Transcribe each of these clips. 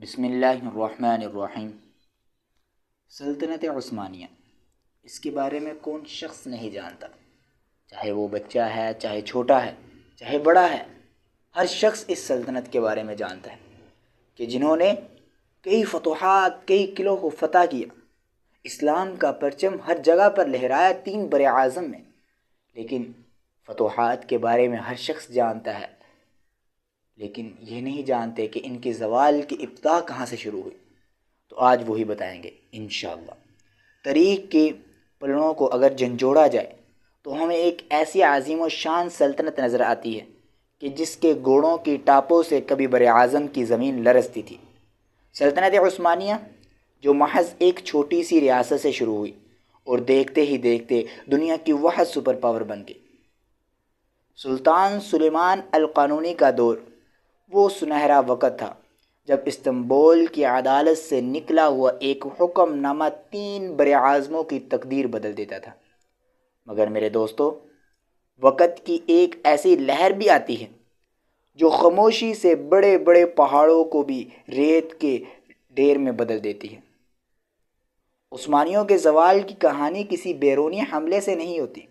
بسم اللہ الرحمن الرحیم۔ سلطنت عثمانیہ، اس کے بارے میں کون شخص نہیں جانتا، چاہے وہ بچہ ہے، چاہے چھوٹا ہے، چاہے بڑا ہے۔ ہر شخص اس سلطنت کے بارے میں جانتا ہے کہ جنہوں نے کئی فتوحات، کئی قلعوں کو فتح کیا، اسلام کا پرچم ہر جگہ پر لہرایا 3 بر اعظم میں۔ لیکن فتوحات کے بارے میں ہر شخص جانتا ہے، لیکن یہ نہیں جانتے کہ ان کے زوال کی ابتدا کہاں سے شروع ہوئی۔ تو آج وہی بتائیں گے انشاءاللہ۔ تاریخ کے پلڑوں کو اگر جھنجھوڑا جائے تو ہمیں ایک ایسی عظیم و شان سلطنت نظر آتی ہے کہ جس کے گھوڑوں کی ٹاپوں سے کبھی بر اعظم کی زمین لرزتی تھی۔ سلطنت عثمانیہ جو محض ایک چھوٹی سی ریاست سے شروع ہوئی اور دیکھتے ہی دیکھتے دنیا کی واحد سپر پاور بن گئی۔ سلطان سلیمان القانونی کا دور وہ سنہرا وقت تھا جب استنبول کی عدالت سے نکلا ہوا ایک حکم نامہ 3 بر اعظموں کی تقدیر بدل دیتا تھا۔ مگر میرے دوستو، وقت کی ایک ایسی لہر بھی آتی ہے جو خاموشی سے بڑے بڑے پہاڑوں کو بھی ریت کے ڈھیر میں بدل دیتی ہے۔ عثمانیوں کے زوال کی کہانی کسی بیرونی حملے سے نہیں ہوتی،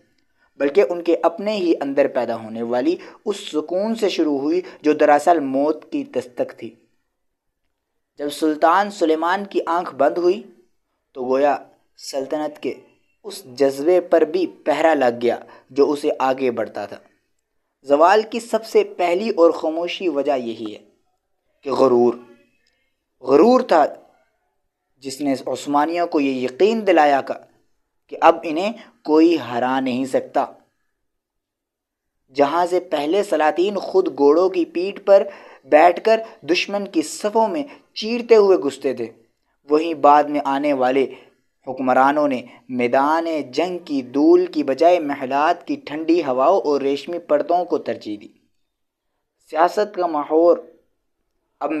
بلکہ ان کے اپنے ہی اندر پیدا ہونے والی اس سکون سے شروع ہوئی جو دراصل موت کی دستک تھی۔ جب سلطان سلیمان کی آنکھ بند ہوئی تو گویا سلطنت کے اس جذبے پر بھی پہرا لگ گیا جو اسے آگے بڑھتا تھا۔ زوال کی سب سے پہلی اور خاموشی وجہ یہی ہے کہ غرور تھا جس نے عثمانیوں کو یہ یقین دلایا کہ اب انہیں کوئی ہرا نہیں سکتا۔ جہاں سے پہلے سلاطین خود گھوڑوں کی پیٹھ پر بیٹھ کر دشمن کی صفوں میں چیرتے ہوئے گھستے تھے، وہیں بعد میں آنے والے حکمرانوں نے میدان جنگ کی دھول کی بجائے محلات کی ٹھنڈی ہواؤں اور ریشمی پردوں کو ترجیح دی۔ سیاست کا محور اب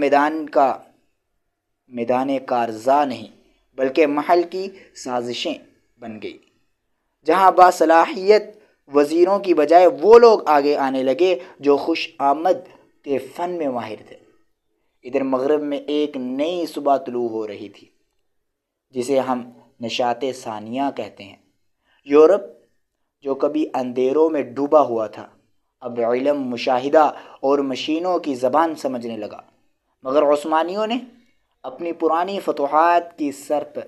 میدان کارزا نہیں بلکہ محل کی سازشیں بن گئی، جہاں باصلاحیت وزیروں کی بجائے وہ لوگ آگے آنے لگے جو خوش آمد کے فن میں ماہر تھے۔ ادھر مغرب میں ایک نئی صبح طلوع ہو رہی تھی جسے ہم نشاط ثانیہ کہتے ہیں۔ یورپ جو کبھی اندھیروں میں ڈوبا ہوا تھا اب علم، مشاہدہ اور مشینوں کی زبان سمجھنے لگا، مگر عثمانیوں نے اپنی پرانی فتوحات کی سر پر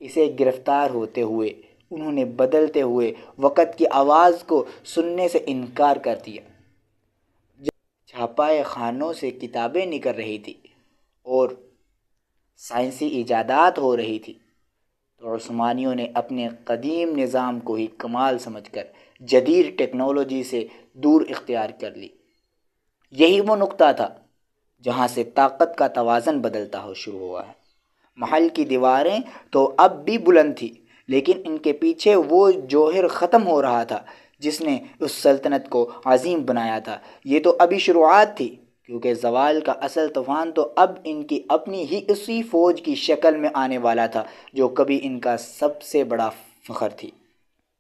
اسے گرفتار ہوتے ہوئے انہوں نے بدلتے ہوئے وقت کی آواز کو سننے سے انکار کر دیا۔ جب چھاپائے خانوں سے کتابیں نکل رہی تھی اور سائنسی ایجادات ہو رہی تھی تو عثمانیوں نے اپنے قدیم نظام کو ہی کمال سمجھ کر جدید ٹیکنالوجی سے دور اختیار کر لی۔ یہی وہ نقطہ تھا جہاں سے طاقت کا توازن بدلتا ہو شروع ہوا ہے۔ محل کی دیواریں تو اب بھی بلند تھی، لیکن ان کے پیچھے وہ جوہر ختم ہو رہا تھا جس نے اس سلطنت کو عظیم بنایا تھا۔ یہ تو ابھی شروعات تھی، کیونکہ زوال کا اصل طوفان تو اب ان کی اپنی ہی اسی فوج کی شکل میں آنے والا تھا جو کبھی ان کا سب سے بڑا فخر تھی۔